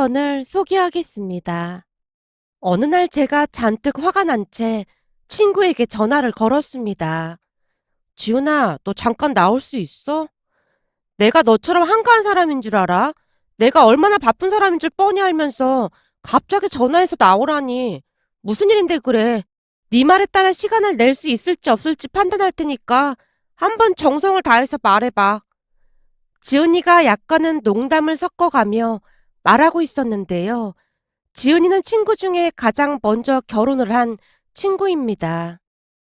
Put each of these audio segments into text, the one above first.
사연을 소개하겠습니다. 어느 날 제가 잔뜩 화가 난 채 친구에게 전화를 걸었습니다. 지훈아, 너 잠깐 나올 수 있어? 내가 너처럼 한가한 사람인 줄 알아? 내가 얼마나 바쁜 사람인 줄 뻔히 알면서 갑자기 전화해서 나오라니. 무슨 일인데 그래? 네 말에 따라 시간을 낼 수 있을지 없을지 판단할 테니까 한번 정성을 다해서 말해봐. 지은이가 약간은 농담을 섞어가며 말하고 있었는데요. 지은이는 친구 중에 가장 먼저 결혼을 한 친구입니다.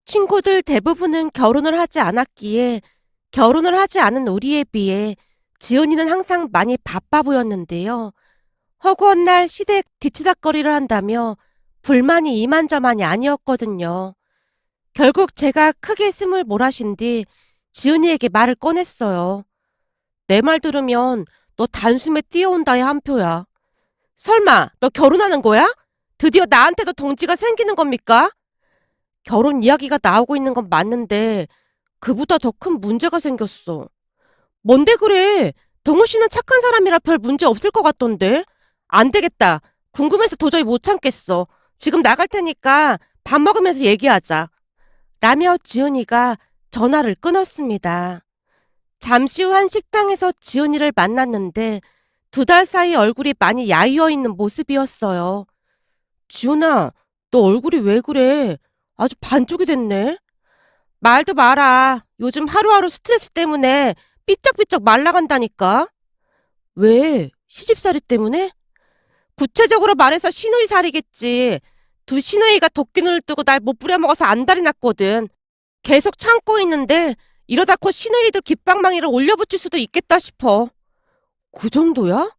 친구들 대부분은 결혼을 하지 않았기에 결혼을 하지 않은 우리에 비해 지은이는 항상 많이 바빠 보였는데요. 허구한 날 시댁 뒤치다꺼리를 한다며 불만이 이만저만이 아니었거든요. 결국 제가 크게 숨을 몰아쉰 뒤 지은이에게 말을 꺼냈어요. 내 말 들으면 너 단숨에 뛰어온다의 한 표야. 설마 너 결혼하는 거야? 드디어 나한테도 동지가 생기는 겁니까? 결혼 이야기가 나오고 있는 건 맞는데 그보다 더 큰 문제가 생겼어. 뭔데 그래? 동우 씨는 착한 사람이라 별 문제 없을 것 같던데. 안 되겠다. 궁금해서 도저히 못 참겠어. 지금 나갈 테니까 밥 먹으면서 얘기하자. 라며 지은이가 전화를 끊었습니다. 잠시 후 한 식당에서 지은이를 만났는데 2달 사이 얼굴이 많이 야위어 있는 모습이었어요. 지훈아, 너 얼굴이 왜 그래? 아주 반쪽이 됐네. 말도 마라. 요즘 하루하루 스트레스 때문에 삐쩍삐쩍 말라간다니까. 왜? 시집살이 때문에? 구체적으로 말해서 시누이살이겠지. 두 시누이가 도끼눈을 뜨고 날 못 부려먹어서 안달이 났거든. 계속 참고 있는데 이러다 곧 시누이들 깃방망이를 올려붙일 수도 있겠다 싶어. 그 정도야?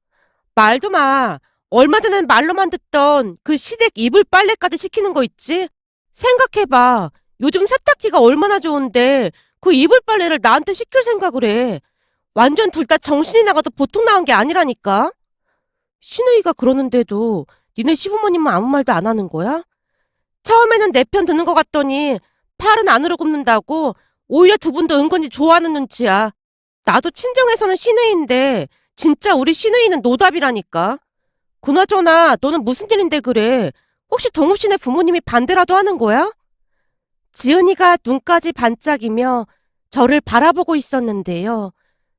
말도 마. 얼마 전엔 말로만 듣던 그 시댁 이불 빨래까지 시키는 거 있지? 생각해봐. 요즘 세탁기가 얼마나 좋은데 그 이불 빨래를 나한테 시킬 생각을 해. 완전 둘 다 정신이 나가도 보통 나온 게 아니라니까. 시누이가 그러는데도 니네 시부모님은 아무 말도 안 하는 거야? 처음에는 내 편 드는 것 같더니 팔은 안으로 굽는다고 오히려 두 분도 은근히 좋아하는 눈치야. 나도 친정에서는 시누이인데 진짜 우리 시누이는 노답이라니까. 그나저나 너는 무슨 일인데 그래? 혹시 동우 씨네 부모님이 반대라도 하는 거야? 지은이가 눈까지 반짝이며 저를 바라보고 있었는데요.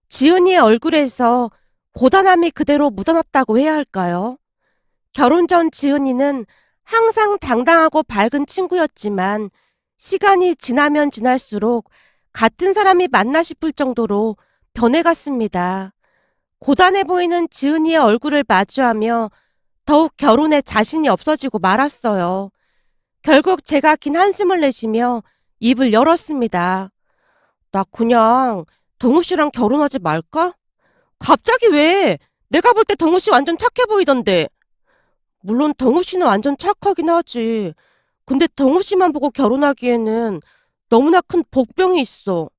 지은이의 얼굴에서 고단함이 그대로 묻어났다고 해야 할까요? 결혼 전 지은이는 항상 당당하고 밝은 친구였지만 시간이 지나면 지날수록 같은 사람이 맞나 싶을 정도로 변해갔습니다. 고단해 보이는 지은이의 얼굴을 마주하며 더욱 결혼에 자신이 없어지고 말았어요. 결국 제가 긴 한숨을 내쉬며 입을 열었습니다. 나 그냥 동우 씨랑 결혼하지 말까? 갑자기 왜? 내가 볼 때 동우 씨 완전 착해 보이던데. 물론 동우 씨는 완전 착하긴 하지. 근데 동우 씨만 보고 결혼하기에는 너무나 큰 복병이 있어.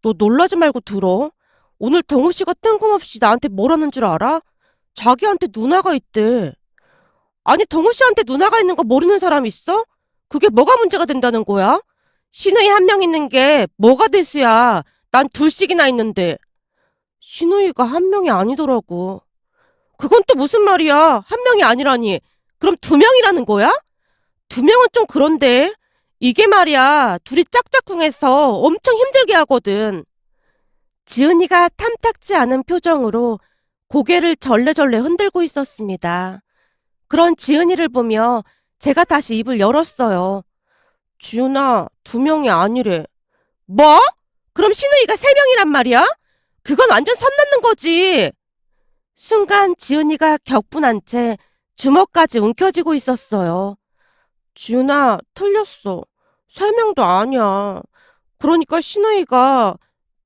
너 놀라지 말고 들어. 오늘 동우 씨가 뜬금없이 나한테 뭐라는 줄 알아? 자기한테 누나가 있대. 아니, 동우 씨한테 누나가 있는 거 모르는 사람 있어? 그게 뭐가 문제가 된다는 거야? 시누이 한 명 있는 게 뭐가 대수야. 난 둘씩이나 있는데. 시누이가 한 명이 아니더라고. 그건 또 무슨 말이야? 한 명이 아니라니. 그럼 2명이라는 거야? 2명은 좀 그런데. 이게 말이야. 둘이 짝짝꿍해서 엄청 힘들게 하거든. 지은이가 탐탁지 않은 표정으로 고개를 절레절레 흔들고 있었습니다. 그런 지은이를 보며 제가 다시 입을 열었어요. 지은아, 2명이 아니래. 뭐? 그럼 신우이가 3명이란 말이야? 그건 완전 선 넘는 거지. 순간 지은이가 격분한 채 주먹까지 움켜쥐고 있었어요. 지은아, 틀렸어. 3명도 아니야. 그러니까 신우이가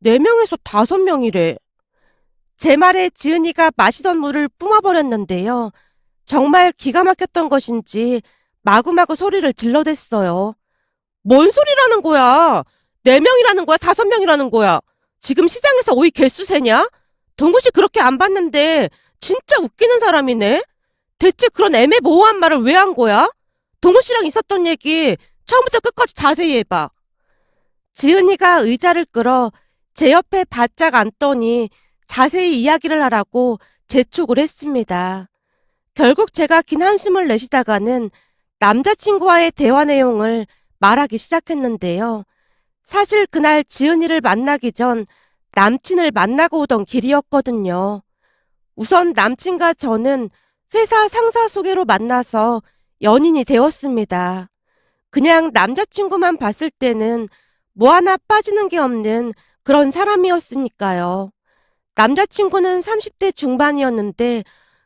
4명에서 5명이래. 제 말에 지은이가 마시던 물을 뿜어버렸는데요. 정말 기가 막혔던 것인지 마구마구 소리를 질러댔어요. 뭔 소리라는 거야? 4명이라는 거야? 5명이라는 거야? 지금 시장에서 오이 개수 세냐? 동구씨 그렇게 안 봤는데 진짜 웃기는 사람이네? 대체 그런 애매모호한 말을 왜 한 거야? 동구씨랑 있었던 얘기 처음부터 끝까지 자세히 해봐. 지은이가 의자를 끌어 제 옆에 바짝 앉더니 자세히 이야기를 하라고 재촉을 했습니다. 결국 제가 긴 한숨을 내쉬다가는 남자친구와의 대화 내용을 말하기 시작했는데요. 사실 그날 지은이를 만나기 전 남친을 만나고 오던 길이었거든요. 우선 남친과 저는 회사 상사 소개로 만나서 연인이 되었습니다. 그냥 남자친구만 봤을 때는 뭐 하나 빠지는 게 없는 그런 사람이었으니까요. 남자친구는 30대 중반이었는데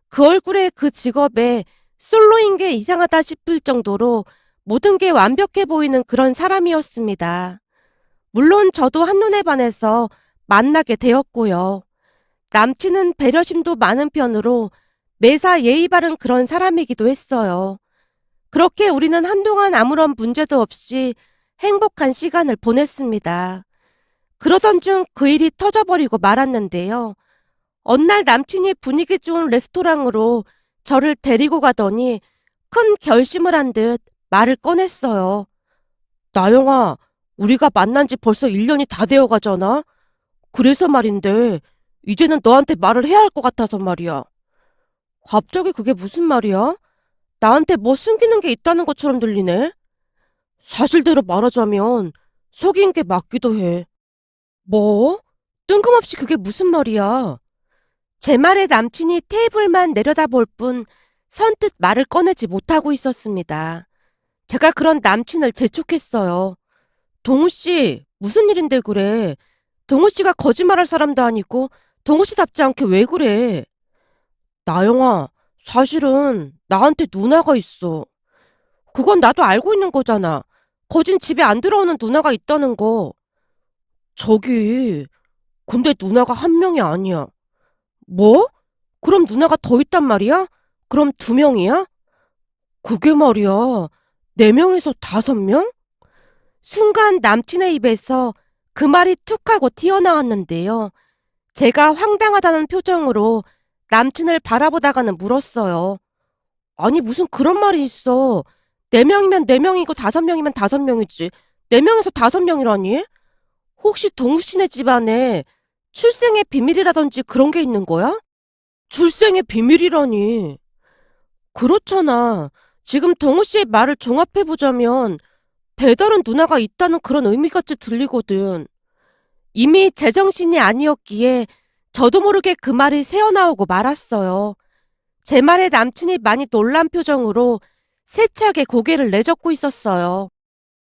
그 얼굴에 그 직업에 솔로인 게 이상하다 싶을 정도로 모든 게 완벽해 보이는 그런 사람이었습니다. 물론 저도 한눈에 반해서 만나게 되었고요. 남친은 배려심도 많은 편으로 매사 예의 바른 그런 사람이기도 했어요. 그렇게 우리는 한동안 아무런 문제도 없이 행복한 시간을 보냈습니다. 그러던 중 그 일이 터져버리고 말았는데요. 어느 날 남친이 분위기 좋은 레스토랑으로 저를 데리고 가더니 큰 결심을 한 듯 말을 꺼냈어요. 나영아, 우리가 만난 지 벌써 1년이 다 되어 가잖아? 그래서 말인데, 이제는 너한테 말을 해야 할 것 같아서 말이야. 갑자기 그게 무슨 말이야? 나한테 뭐 숨기는 게 있다는 것처럼 들리네? 사실대로 말하자면, 속인 게 맞기도 해. 뭐? 뜬금없이 그게 무슨 말이야? 제 말에 남친이 테이블만 내려다볼 뿐 선뜻 말을 꺼내지 못하고 있었습니다. 제가 그런 남친을 재촉했어요. 동우 씨, 무슨 일인데 그래? 동우 씨가 거짓말할 사람도 아니고 동우 씨답지 않게 왜 그래? 나영아, 사실은 나한테 누나가 있어. 그건 나도 알고 있는 거잖아. 거진 집에 안 들어오는 누나가 있다는 거. 저기, 근데 누나가 한 명이 아니야. 뭐? 그럼 누나가 더 있단 말이야? 그럼 2명이야? 그게 말이야. 4명에서 5명? 순간 남친의 입에서 그 말이 툭 하고 튀어나왔는데요. 제가 황당하다는 표정으로 남친을 바라보다가는 물었어요. 아니, 무슨 그런 말이 있어. 4명이면 4명이고 5명이면 5명이지. 4명에서 5명이라니? 혹시 동우 씨네 집안에 출생의 비밀이라든지 그런 게 있는 거야? 출생의 비밀이라니. 그렇잖아. 지금 동우 씨의 말을 종합해보자면 배다른 누나가 있다는 그런 의미같이 들리거든. 이미 제정신이 아니었기에 저도 모르게 그 말이 새어나오고 말았어요. 제 말에 남친이 많이 놀란 표정으로 세차게 고개를 내젓고 있었어요.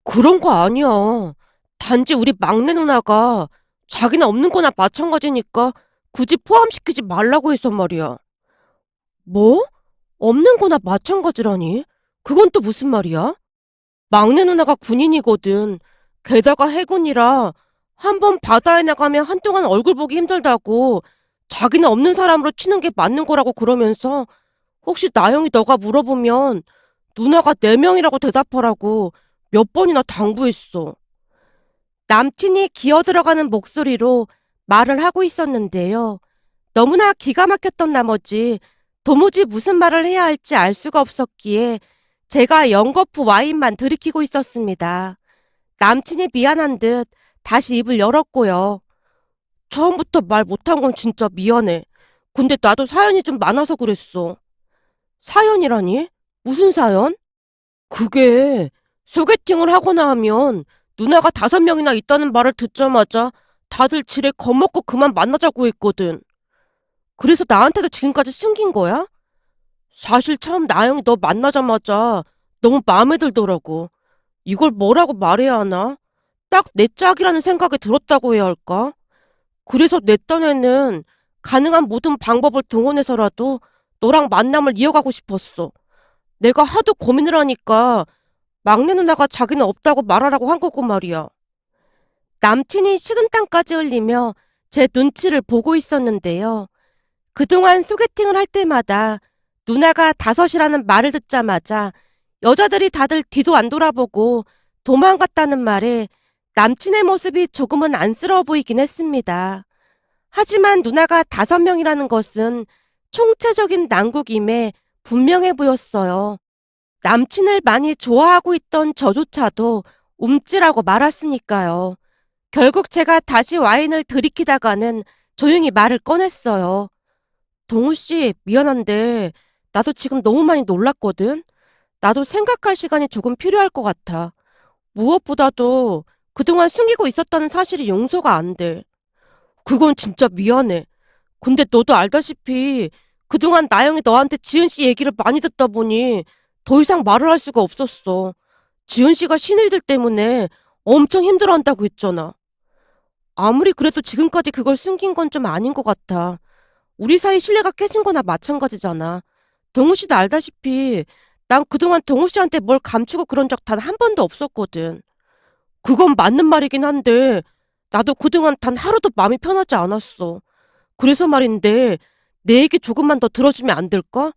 그런 거 아니야. 단지 우리 막내 누나가 자기는 없는 거나 마찬가지니까 굳이 포함시키지 말라고 해서 말이야. 뭐? 없는 거나 마찬가지라니? 그건 또 무슨 말이야? 막내 누나가 군인이거든. 게다가 해군이라 한 번 바다에 나가면 한동안 얼굴 보기 힘들다고 자기는 없는 사람으로 치는 게 맞는 거라고 그러면서 혹시 나영이 너가 물어보면 누나가 4명이라고 대답하라고 몇 번이나 당부했어. 남친이 기어들어가는 목소리로 말을 하고 있었는데요. 너무나 기가 막혔던 나머지 도무지 무슨 말을 해야 할지 알 수가 없었기에 제가 연거푸 와인만 들이키고 있었습니다. 남친이 미안한 듯 다시 입을 열었고요. 처음부터 말 못한 건 진짜 미안해. 근데 나도 사연이 좀 많아서 그랬어. 사연이라니? 무슨 사연? 그게 소개팅을 하거나 하면 누나가 5명이나 있다는 말을 듣자마자 다들 지레 겁먹고 그만 만나자고 했거든. 그래서 나한테도 지금까지 숨긴 거야? 사실 처음 나영이 너 만나자마자 너무 마음에 들더라고. 이걸 뭐라고 말해야 하나? 딱 내 짝이라는 생각이 들었다고 해야 할까? 그래서 내 딴에는 가능한 모든 방법을 동원해서라도 너랑 만남을 이어가고 싶었어. 내가 하도 고민을 하니까 막내 누나가 자기는 없다고 말하라고 한 거고 말이야. 남친이 식은땀까지 흘리며 제 눈치를 보고 있었는데요. 그동안 소개팅을 할 때마다 누나가 5이라는 말을 듣자마자 여자들이 다들 뒤도 안 돌아보고 도망갔다는 말에 남친의 모습이 조금은 안쓰러워 보이긴 했습니다. 하지만 누나가 5명이라는 것은 총체적인 난국임에 분명해 보였어요. 남친을 많이 좋아하고 있던 저조차도 움찔하고 말았으니까요. 결국 제가 다시 와인을 들이키다가는 조용히 말을 꺼냈어요. 동우 씨, 미안한데 나도 지금 너무 많이 놀랐거든. 나도 생각할 시간이 조금 필요할 것 같아. 무엇보다도 그동안 숨기고 있었다는 사실이 용서가 안 돼. 그건 진짜 미안해. 근데 너도 알다시피 그동안 나영이 너한테 지은 씨 얘기를 많이 듣다 보니 더 이상 말을 할 수가 없었어. 지은 씨가 시누이들 때문에 엄청 힘들어한다고 했잖아. 아무리 그래도 지금까지 그걸 숨긴 건 좀 아닌 것 같아. 우리 사이 신뢰가 깨진 거나 마찬가지잖아. 동우 씨도 알다시피 난 그동안 동우 씨한테 뭘 감추고 그런 적 단 한 번도 없었거든. 그건 맞는 말이긴 한데 나도 그동안 단 하루도 마음이 편하지 않았어. 그래서 말인데 내 얘기 조금만 더 들어주면 안 될까?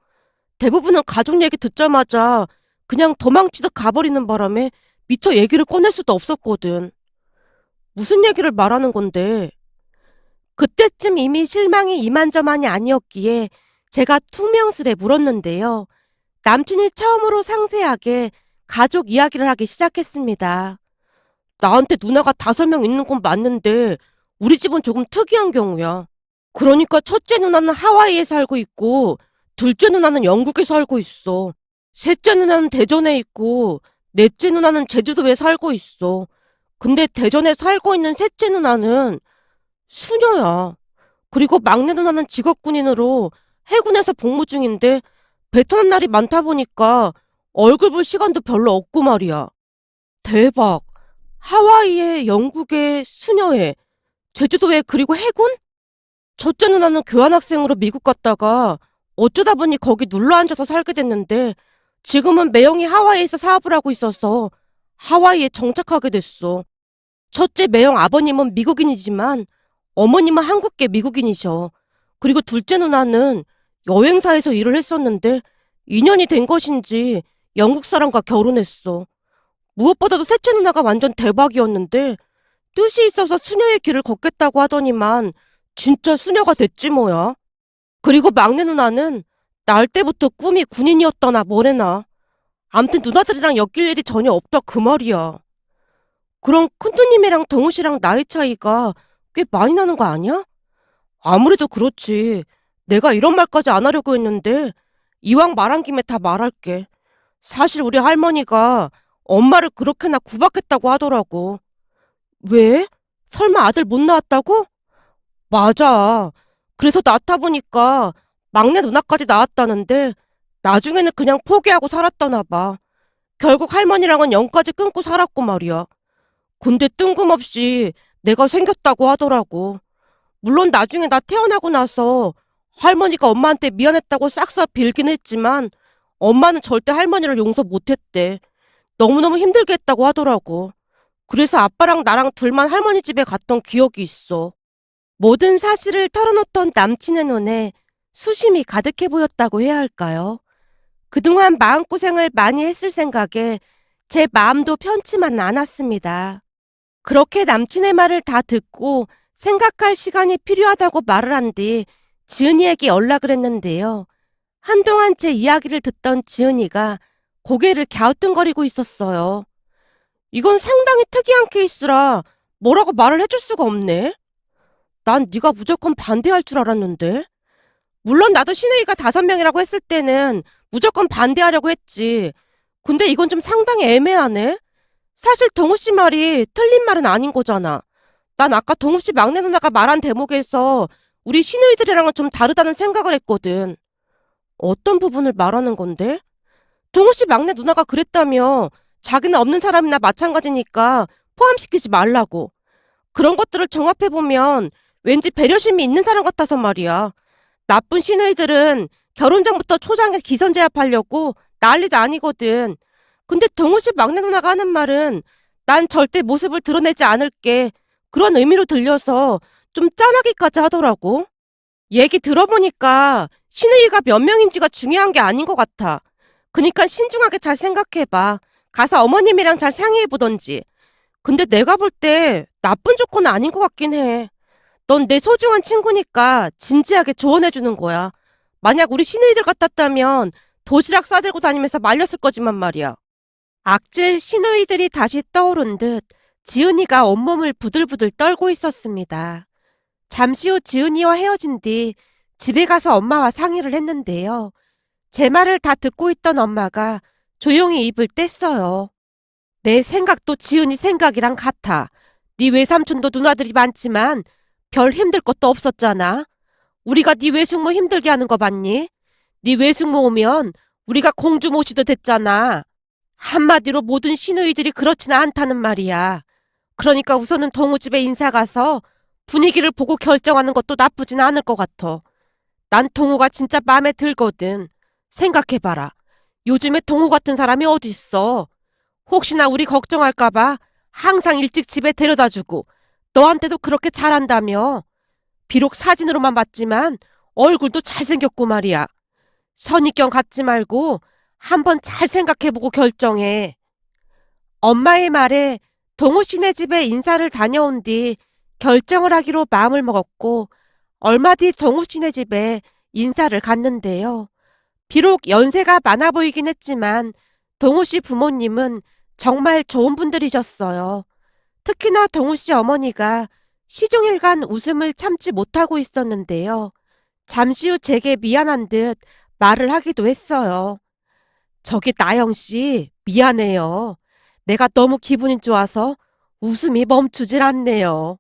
대부분은 가족 얘기 듣자마자 그냥 도망치듯 가버리는 바람에 미처 얘기를 꺼낼 수도 없었거든. 무슨 얘기를 말하는 건데? 그때쯤 이미 실망이 이만저만이 아니었기에 제가 퉁명스레 물었는데요. 남친이 처음으로 상세하게 가족 이야기를 하기 시작했습니다. 나한테 누나가 5명 있는 건 맞는데 우리 집은 조금 특이한 경우야. 그러니까 첫째 누나는 하와이에 살고 있고 둘째 누나는 영국에 살고 있어. 셋째 누나는 대전에 있고 넷째 누나는 제주도에 살고 있어. 근데 대전에 살고 있는 셋째 누나는 수녀야. 그리고 막내 누나는 직업군인으로 해군에서 복무 중인데 배 타는 날이 많다 보니까 얼굴 볼 시간도 별로 없고 말이야. 대박. 하와이에, 영국에, 수녀에, 제주도에 그리고 해군? 첫째 누나는 교환학생으로 미국 갔다가 어쩌다 보니 거기 눌러앉아서 살게 됐는데 지금은 매형이 하와이에서 사업을 하고 있어서 하와이에 정착하게 됐어. 첫째 매형 아버님은 미국인이지만 어머님은 한국계 미국인이셔. 그리고 둘째 누나는 여행사에서 일을 했었는데 2년이 된 것인지 영국 사람과 결혼했어. 무엇보다도 셋째 누나가 완전 대박이었는데 뜻이 있어서 수녀의 길을 걷겠다고 하더니만 진짜 수녀가 됐지 뭐야. 그리고 막내 누나는 날 때부터 꿈이 군인이었더나 뭐래나. 암튼 누나들이랑 엮일 일이 전혀 없다 그 말이야. 그럼 큰누님이랑 덩우 씨랑 나이 차이가 꽤 많이 나는 거 아니야? 아무래도 그렇지. 내가 이런 말까지 안 하려고 했는데 이왕 말한 김에 다 말할게. 사실 우리 할머니가 엄마를 그렇게나 구박했다고 하더라고. 왜? 설마 아들 못 낳았다고? 맞아. 그래서 낳다 보니까 막내 누나까지 낳았다는데 나중에는 그냥 포기하고 살았다나 봐. 결국 할머니랑은 영까지 끊고 살았고 말이야. 근데 뜬금없이 내가 생겼다고 하더라고. 물론 나중에 나 태어나고 나서 할머니가 엄마한테 미안했다고 싹싹 빌긴 했지만 엄마는 절대 할머니를 용서 못했대. 너무너무 힘들게 했다고 하더라고. 그래서 아빠랑 나랑 둘만 할머니 집에 갔던 기억이 있어. 모든 사실을 털어놓던 남친의 눈에 수심이 가득해 보였다고 해야 할까요? 그동안 마음고생을 많이 했을 생각에 제 마음도 편치만 않았습니다. 그렇게 남친의 말을 다 듣고 생각할 시간이 필요하다고 말을 한 뒤 지은이에게 연락을 했는데요. 한동안 제 이야기를 듣던 지은이가 고개를 갸우뚱거리고 있었어요. 이건 상당히 특이한 케이스라 뭐라고 말을 해줄 수가 없네. 난 네가 무조건 반대할 줄 알았는데. 물론 나도 신우이가 5명이라고 했을 때는 무조건 반대하려고 했지. 근데 이건 좀 상당히 애매하네. 사실 동우 씨 말이 틀린 말은 아닌 거잖아. 난 아까 동우 씨 막내 누나가 말한 대목에서 우리 시누이들이랑은 좀 다르다는 생각을 했거든. 어떤 부분을 말하는 건데? 동우 씨 막내 누나가 그랬다며 자기는 없는 사람이나 마찬가지니까 포함시키지 말라고. 그런 것들을 종합해보면 왠지 배려심이 있는 사람 같아서 말이야. 나쁜 시누이들은 결혼 전부터 초장에 기선제압하려고 난리도 아니거든. 근데 동우 씨 막내 누나가 하는 말은 난 절대 모습을 드러내지 않을게. 그런 의미로 들려서 좀 짠하기까지 하더라고. 얘기 들어보니까 시누이가 몇 명인지가 중요한 게 아닌 것 같아. 그니까 신중하게 잘 생각해봐. 가서 어머님이랑 잘 상의해보던지. 근데 내가 볼 때 나쁜 조건은 아닌 것 같긴 해. 넌 내 소중한 친구니까 진지하게 조언해주는 거야. 만약 우리 시누이들 같았다면 도시락 싸들고 다니면서 말렸을 거지만 말이야. 악질 시누이들이 다시 떠오른 듯 지은이가 온몸을 부들부들 떨고 있었습니다. 잠시 후 지은이와 헤어진 뒤 집에 가서 엄마와 상의를 했는데요. 제 말을 다 듣고 있던 엄마가 조용히 입을 뗐어요. 내 생각도 지은이 생각이랑 같아. 네 외삼촌도 누나들이 많지만 별 힘들 것도 없었잖아. 우리가 네 외숙모 힘들게 하는 거 봤니? 네 외숙모 오면 우리가 공주 모시듯 했잖아. 한마디로 모든 시누이들이 그렇지는 않다는 말이야. 그러니까 우선은 동우 집에 인사 가서 분위기를 보고 결정하는 것도 나쁘진 않을 것 같아. 난 동우가 진짜 마음에 들거든. 생각해봐라. 요즘에 동우 같은 사람이 어딨어. 혹시나 우리 걱정할까봐 항상 일찍 집에 데려다주고 너한테도 그렇게 잘한다며. 비록 사진으로만 봤지만 얼굴도 잘생겼고 말이야. 선입견 갖지 말고 한번 잘 생각해보고 결정해. 엄마의 말에 동우 씨네 집에 인사를 다녀온 뒤 결정을 하기로 마음을 먹었고 얼마 뒤 동우 씨네 집에 인사를 갔는데요. 비록 연세가 많아 보이긴 했지만 동우 씨 부모님은 정말 좋은 분들이셨어요. 특히나 동우 씨 어머니가 시종일관 웃음을 참지 못하고 있었는데요. 잠시 후 제게 미안한 듯 말을 하기도 했어요. 저기 나영 씨, 미안해요. 내가 너무 기분이 좋아서 웃음이 멈추질 않네요.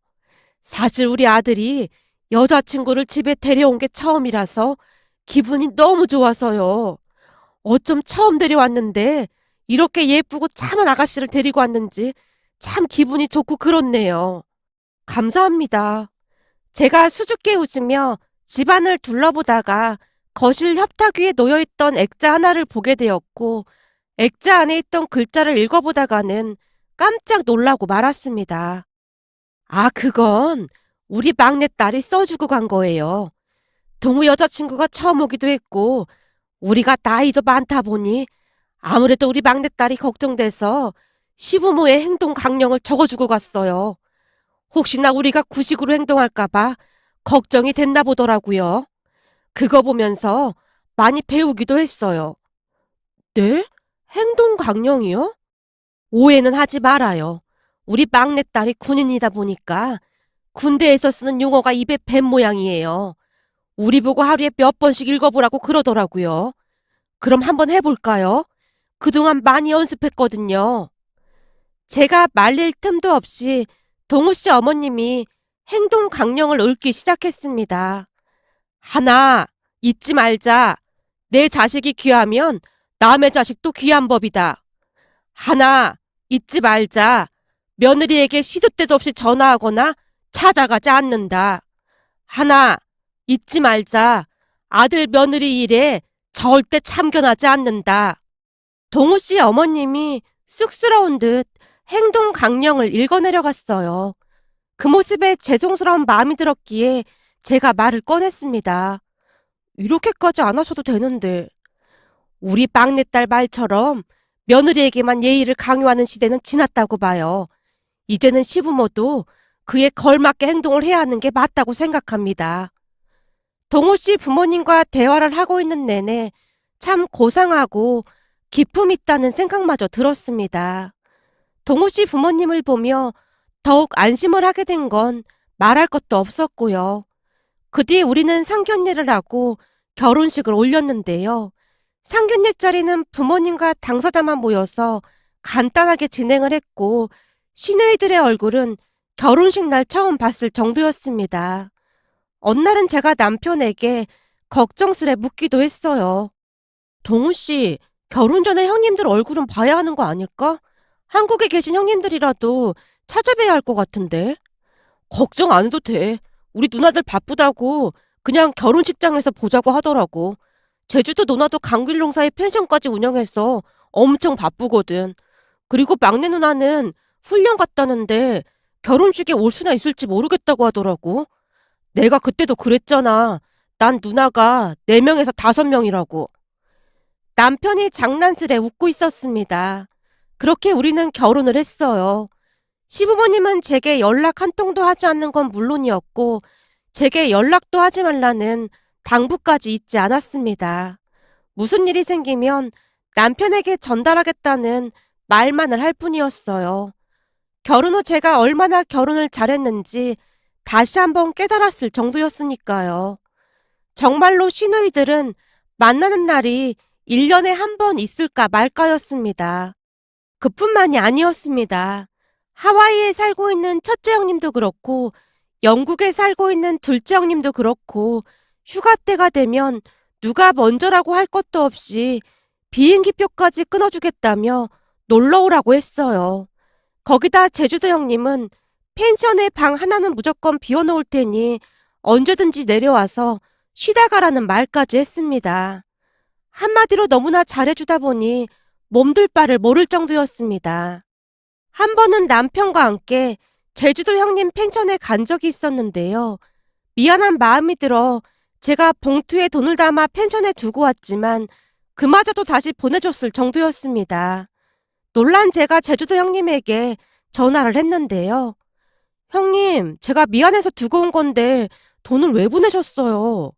사실 우리 아들이 여자친구를 집에 데려온 게 처음이라서 기분이 너무 좋아서요. 어쩜 처음 데려왔는데 이렇게 예쁘고 참한 아가씨를 데리고 왔는지 참 기분이 좋고 그렇네요. 감사합니다. 제가 수줍게 웃으며 집안을 둘러보다가 거실 협탁 위에 놓여있던 액자 하나를 보게 되었고 액자 안에 있던 글자를 읽어보다가는 깜짝 놀라고 말았습니다. 아, 그건 우리 막내딸이 써주고 간 거예요. 동우 여자친구가 처음 오기도 했고 우리가 나이도 많다 보니 아무래도 우리 막내딸이 걱정돼서 시부모의 행동 강령을 적어주고 갔어요. 혹시나 우리가 구식으로 행동할까봐 걱정이 됐나 보더라고요. 그거 보면서 많이 배우기도 했어요. 네? 행동 강령이요? 오해는 하지 말아요. 우리 막내딸이 군인이다 보니까 군대에서 쓰는 용어가 입에 밴 모양이에요. 우리 보고 하루에 몇 번씩 읽어보라고 그러더라고요. 그럼 한번 해볼까요? 그동안 많이 연습했거든요. 제가 말릴 틈도 없이 동우 씨 어머님이 행동 강령을 읊기 시작했습니다. 하나, 잊지 말자. 내 자식이 귀하면 남의 자식도 귀한 법이다. 하나, 잊지 말자. 며느리에게 시도 때도 없이 전화하거나 찾아가지 않는다. 하나, 잊지 말자. 아들 며느리 일에 절대 참견하지 않는다. 동우 씨 어머님이 쑥스러운 듯 행동 강령을 읽어내려갔어요. 그 모습에 죄송스러운 마음이 들었기에 제가 말을 꺼냈습니다. 이렇게까지 안 하셔도 되는데. 우리 막내딸 말처럼 며느리에게만 예의를 강요하는 시대는 지났다고 봐요. 이제는 시부모도 그에 걸맞게 행동을 해야 하는 게 맞다고 생각합니다. 동호 씨 부모님과 대화를 하고 있는 내내 참 고상하고 기품 있다는 생각마저 들었습니다. 동호 씨 부모님을 보며 더욱 안심을 하게 된 건 말할 것도 없었고요. 그 뒤 우리는 상견례를 하고 결혼식을 올렸는데요. 상견례 자리는 부모님과 당사자만 모여서 간단하게 진행을 했고 시누이들의 얼굴은 결혼식 날 처음 봤을 정도였습니다. 어느 날은 제가 남편에게 걱정스레 묻기도 했어요. 동우 씨, 결혼 전에 형님들 얼굴은 봐야 하는 거 아닐까? 한국에 계신 형님들이라도 찾아뵈야 할 것 같은데. 걱정 안 해도 돼. 우리 누나들 바쁘다고 그냥 결혼식장에서 보자고 하더라고. 제주도 누나도 감귤농사에 펜션까지 운영해서 엄청 바쁘거든. 그리고 막내 누나는 훈련 갔다는데 결혼식에 올 수나 있을지 모르겠다고 하더라고. 내가 그때도 그랬잖아. 난 누나가 4명에서 5명이라고. 남편이 장난스레 웃고 있었습니다. 그렇게 우리는 결혼을 했어요. 시부모님은 제게 연락 한 통도 하지 않는 건 물론이었고 제게 연락도 하지 말라는 당부까지 잊지 않았습니다. 무슨 일이 생기면 남편에게 전달하겠다는 말만을 할 뿐이었어요. 결혼 후 제가 얼마나 결혼을 잘했는지 다시 한번 깨달았을 정도였으니까요. 정말로 시누이들은 만나는 날이 1년에 한 번 있을까 말까였습니다. 그뿐만이 아니었습니다. 하와이에 살고 있는 첫째 형님도 그렇고 영국에 살고 있는 둘째 형님도 그렇고 휴가 때가 되면 누가 먼저라고 할 것도 없이 비행기표까지 끊어주겠다며 놀러 오라고 했어요. 거기다 제주도 형님은 펜션에 방 하나는 무조건 비워놓을 테니 언제든지 내려와서 쉬다 가라는 말까지 했습니다. 한마디로 너무나 잘해주다 보니 몸둘 바를 모를 정도였습니다. 한 번은 남편과 함께 제주도 형님 펜션에 간 적이 있었는데요. 미안한 마음이 들어 제가 봉투에 돈을 담아 펜션에 두고 왔지만 그마저도 다시 보내줬을 정도였습니다. 놀란 제가 제주도 형님에게 전화를 했는데요. 형님, 제가 미안해서 두고 온 건데 돈을 왜 보내셨어요?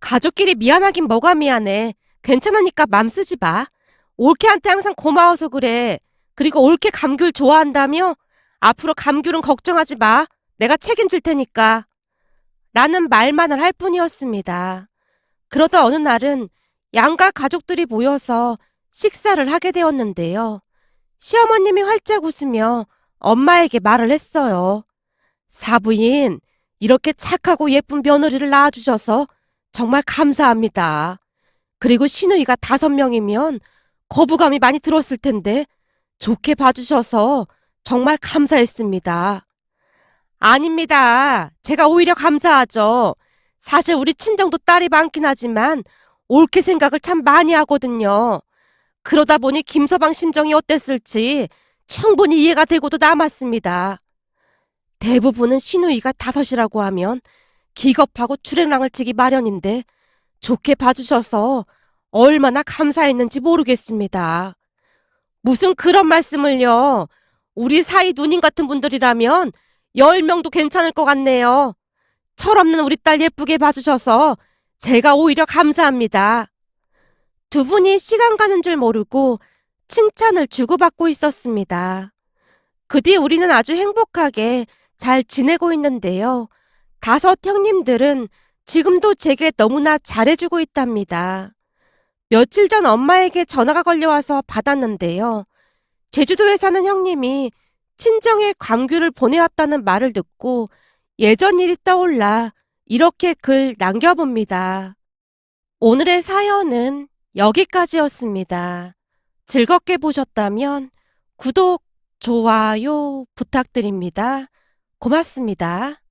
가족끼리 미안하긴 뭐가 미안해. 괜찮으니까 맘 쓰지 마. 올케한테 항상 고마워서 그래. 그리고 올케 감귤 좋아한다며? 앞으로 감귤은 걱정하지 마. 내가 책임질 테니까. 라는 말만을 할 뿐이었습니다. 그러다 어느 날은 양가 가족들이 모여서 식사를 하게 되었는데요. 시어머님이 활짝 웃으며 엄마에게 말을 했어요. 사부인, 이렇게 착하고 예쁜 며느리를 낳아주셔서 정말 감사합니다. 그리고 시누이가 5명이면 거부감이 많이 들었을 텐데 좋게 봐주셔서 정말 감사했습니다. 아닙니다. 제가 오히려 감사하죠. 사실 우리 친정도 딸이 많긴 하지만 옳게 생각을 참 많이 하거든요. 그러다 보니 김서방 심정이 어땠을지 충분히 이해가 되고도 남았습니다. 대부분은 시누이가 5이라고 하면 기겁하고 주랭랑을 치기 마련인데 좋게 봐주셔서 얼마나 감사했는지 모르겠습니다. 무슨 그런 말씀을요. 우리 사이 누님 같은 분들이라면 10명도 괜찮을 것 같네요. 철없는 우리 딸 예쁘게 봐주셔서 제가 오히려 감사합니다. 두 분이 시간 가는 줄 모르고 칭찬을 주고받고 있었습니다. 그 뒤 우리는 아주 행복하게 잘 지내고 있는데요. 5 형님들은 지금도 제게 너무나 잘해주고 있답니다. 며칠 전 엄마에게 전화가 걸려와서 받았는데요. 제주도에 사는 형님이 친정에 감귤을 보내왔다는 말을 듣고 예전 일이 떠올라 이렇게 글 남겨봅니다. 오늘의 사연은 여기까지였습니다. 즐겁게 보셨다면 구독, 좋아요 부탁드립니다. 고맙습니다.